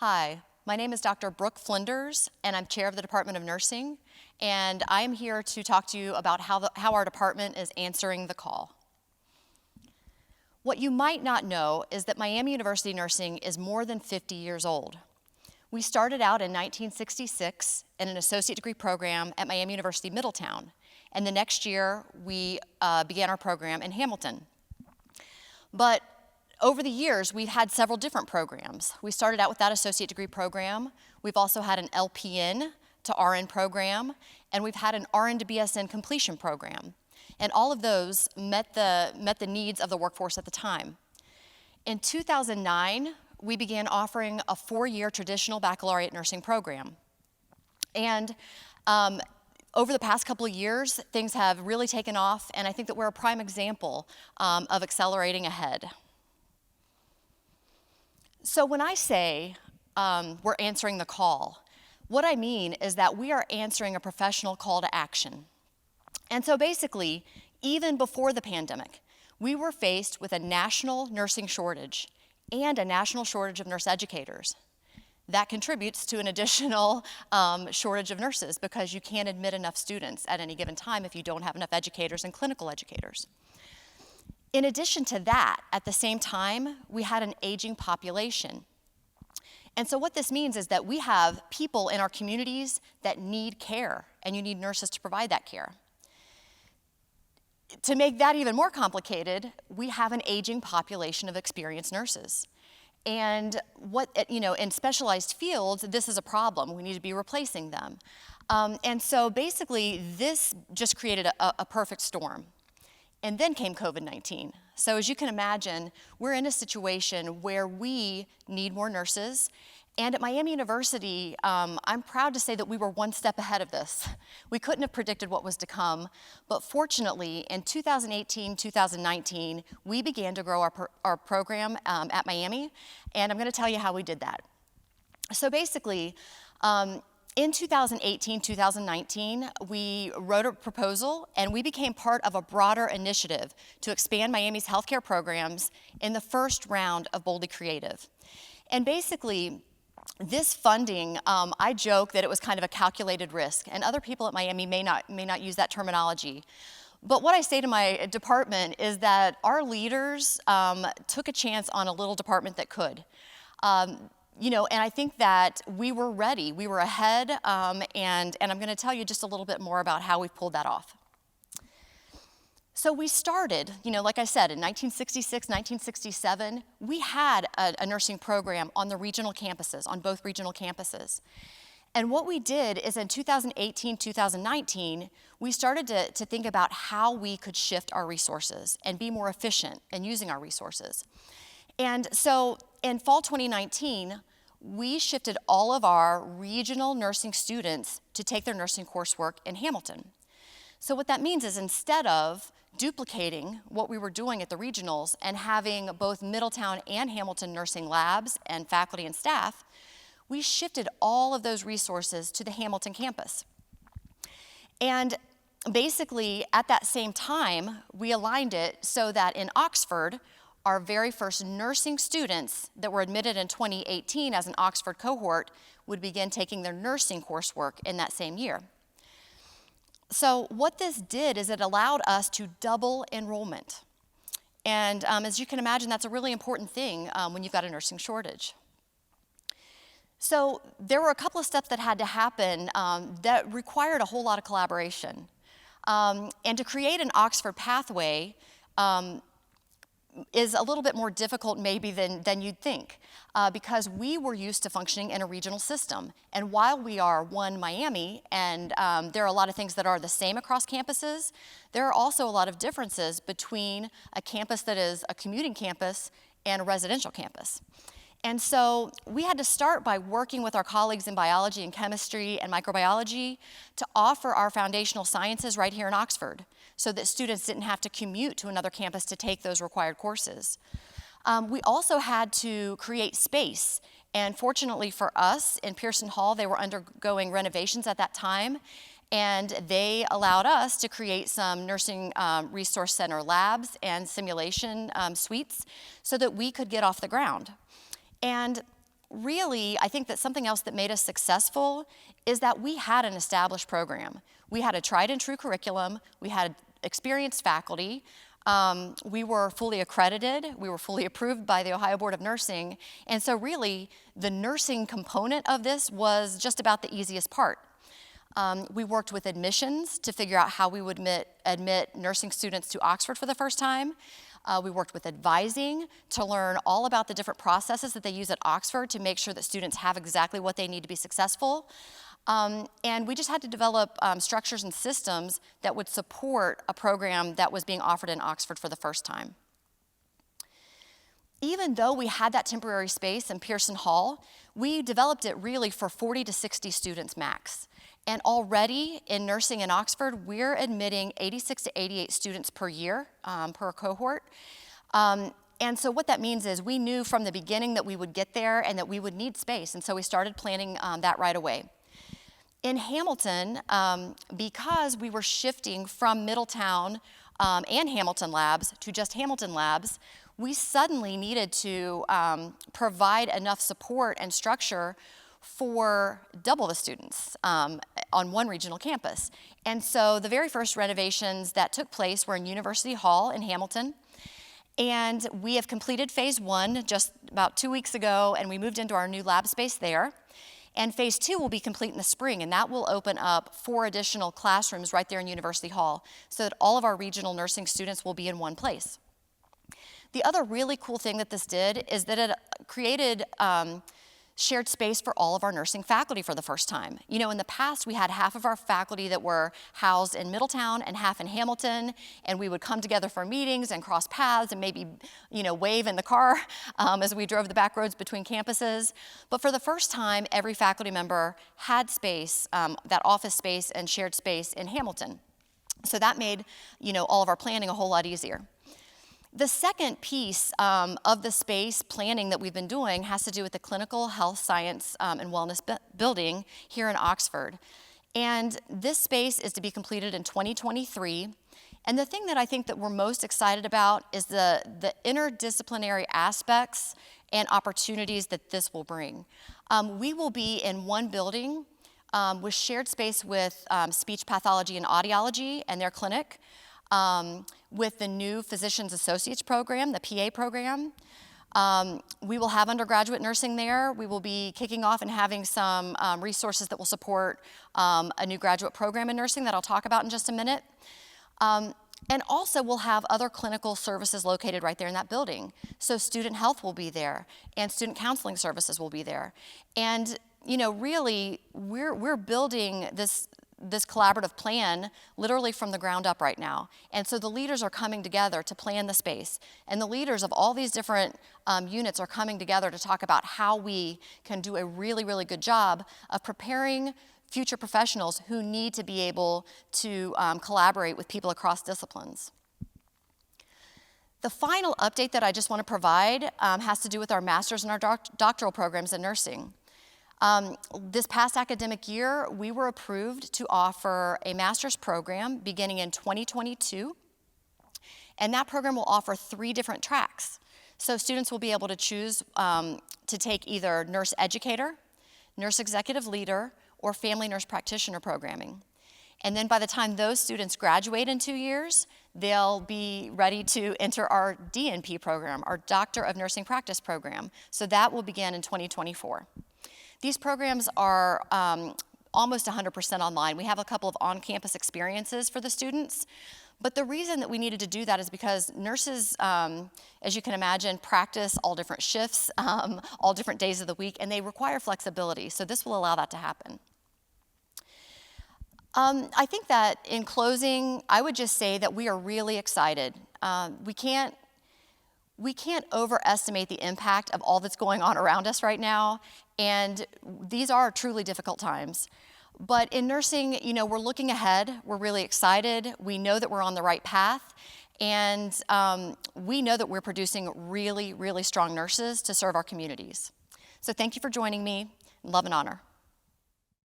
Hi, my name is Dr. Brooke Flinders, and I'm chair of the Department of Nursing, and I'm here to talk to you about how our department is answering the call. What you might not know is that Miami University Nursing is more than 50 years old. We started out in 1966 in an associate degree program at Miami University Middletown, and the next year we began our program in Hamilton. But over the years, we've had several different programs. We started out with that associate degree program. We've also had an LPN to RN program, and we've had an RN to BSN completion program. And all of those met the needs of the workforce at the time. In 2009, we began offering a 4-year traditional baccalaureate nursing program. And over the past couple of years, things have really taken off, and I think that we're a prime example of accelerating ahead. So when I say we're answering the call, what I mean is that we are answering a professional call to action. And so basically, even before the pandemic, we were faced with a national nursing shortage and a national shortage of nurse educators. That contributes to an additional shortage of nurses because you can't admit enough students at any given time if you don't have enough educators and clinical educators. In addition to that, at the same time, we had an aging population. And so what this means is that we have people in our communities that need care, and you need nurses to provide that care. To make that even more complicated, we have an aging population of experienced nurses. And in specialized fields, this is a problem. We need to be replacing them. And so basically, this just created a perfect storm. And then came COVID-19. So as you can imagine, we're in a situation where we need more nurses. And at Miami University, I'm proud to say that we were one step ahead of this. We couldn't have predicted what was to come, but fortunately, in 2018, 2019, we began to grow our program at Miami, and I'm gonna tell you how we did that. So basically, in 2018, 2019, we wrote a proposal and we became part of a broader initiative to expand Miami's healthcare programs in the first round of Boldly Creative. And basically, this funding, I joke that it was kind of a calculated risk, and other people at Miami may not use that terminology. But what I say to my department is that our leaders took a chance on a little department that could. And I think that we were ready, we were ahead, and I'm gonna tell you just a little bit more about how we pulled that off. So we started, like I said, in 1966, 1967, we had a nursing program on the regional campuses, on both regional campuses. And what we did is in 2018, 2019, we started to think about how we could shift our resources and be more efficient in using our resources. And so in fall 2019, we shifted all of our regional nursing students to take their nursing coursework in Hamilton. So what that means is instead of duplicating what we were doing at the regionals and having both Middletown and Hamilton nursing labs and faculty and staff, we shifted all of those resources to the Hamilton campus. And basically, at that same time, we aligned it so that in Oxford, our very first nursing students that were admitted in 2018 as an Oxford cohort would begin taking their nursing coursework in that same year. So what this did is it allowed us to double enrollment. And as you can imagine, that's a really important thing when you've got a nursing shortage. So there were a couple of steps that had to happen that required a whole lot of collaboration. And to create an Oxford pathway is a little bit more difficult maybe than you'd think because we were used to functioning in a regional system. And while we are one Miami and there are a lot of things that are the same across campuses, there are also a lot of differences between a campus that is a commuting campus and a residential campus. And so we had to start by working with our colleagues in biology and chemistry and microbiology to offer our foundational sciences right here in Oxford so that students didn't have to commute to another campus to take those required courses. We also had to create space, and fortunately for us in Pearson Hall, they were undergoing renovations at that time, and they allowed us to create some nursing resource center labs and simulation suites so that we could get off the ground. And really, I think that something else that made us successful is that we had an established program. We had a tried and true curriculum. We had experienced faculty. We were fully accredited. We were fully approved by the Ohio Board of Nursing. And so really, the nursing component of this was just about the easiest part. We worked with admissions to figure out how we would admit nursing students to Oxford for the first time. We worked with advising to learn all about the different processes that they use at Oxford to make sure that students have exactly what they need to be successful. And we just had to develop structures and systems that would support a program that was being offered in Oxford for the first time. Even though we had that temporary space in Pearson Hall, we developed it really for 40 to 60 students max. And already in nursing in Oxford, we're admitting 86 to 88 students per year, per cohort. And so what that means is we knew from the beginning that we would get there and that we would need space. And so we started planning that right away. In Hamilton, because we were shifting from Middletown and Hamilton labs to just Hamilton labs, we suddenly needed to provide enough support and structure for double the students on one regional campus. And so the very first renovations that took place were in University Hall in Hamilton. And we have completed phase 1 just about 2 weeks ago, and we moved into our new lab space there. And phase 2 will be complete in the spring, and that will open up 4 additional classrooms right there in University Hall so that all of our regional nursing students will be in one place. The other really cool thing that this did is that it created shared space for all of our nursing faculty for the first time. You know, in the past, we had half of our faculty that were housed in Middletown and half in Hamilton, and we would come together for meetings and cross paths and maybe, you know, wave in the car as we drove the back roads between campuses. But for the first time, every faculty member had space, that office space and shared space in Hamilton. So that made, you know, all of our planning a whole lot easier. The second piece of the space planning that we've been doing has to do with the Clinical Health Science and Wellness building here in Oxford. And this space is to be completed in 2023. And the thing that I think that we're most excited about is the interdisciplinary aspects and opportunities that this will bring. We will be in one building with shared space with speech pathology and audiology and their clinic, with the new Physicians Associates program, the PA program. We will have undergraduate nursing there. We will be kicking off and having some resources that will support a new graduate program in nursing that I'll talk about in just a minute. And also we'll have other clinical services located right there in that building. So student health will be there, and student counseling services will be there. And you know, really, we're building this collaborative plan literally from the ground up right now. And so the leaders are coming together to plan the space. And the leaders of all these different units are coming together to talk about how we can do a really, really good job of preparing future professionals who need to be able to collaborate with people across disciplines. The final update that I just want to provide has to do with our master's and our doctoral programs in nursing. This past academic year, we were approved to offer a master's program beginning in 2022, and that program will offer 3 different tracks. So students will be able to choose to take either nurse educator, nurse executive leader, or family nurse practitioner programming. And then by the time those students graduate in 2 years, they'll be ready to enter our DNP program, our Doctor of Nursing Practice program. So that will begin in 2024. These programs are almost 100% online. We have a couple of on-campus experiences for the students, but the reason that we needed to do that is because nurses, as you can imagine, practice all different shifts, all different days of the week, and they require flexibility, so this will allow that to happen. I think that in closing, I would just say that we are really excited. We can't overestimate the impact of all that's going on around us right now, and these are truly difficult times. But in nursing, you know, we're looking ahead, we're really excited, we know that we're on the right path, and we know that we're producing really, really strong nurses to serve our communities. So thank you for joining me. Love and honor.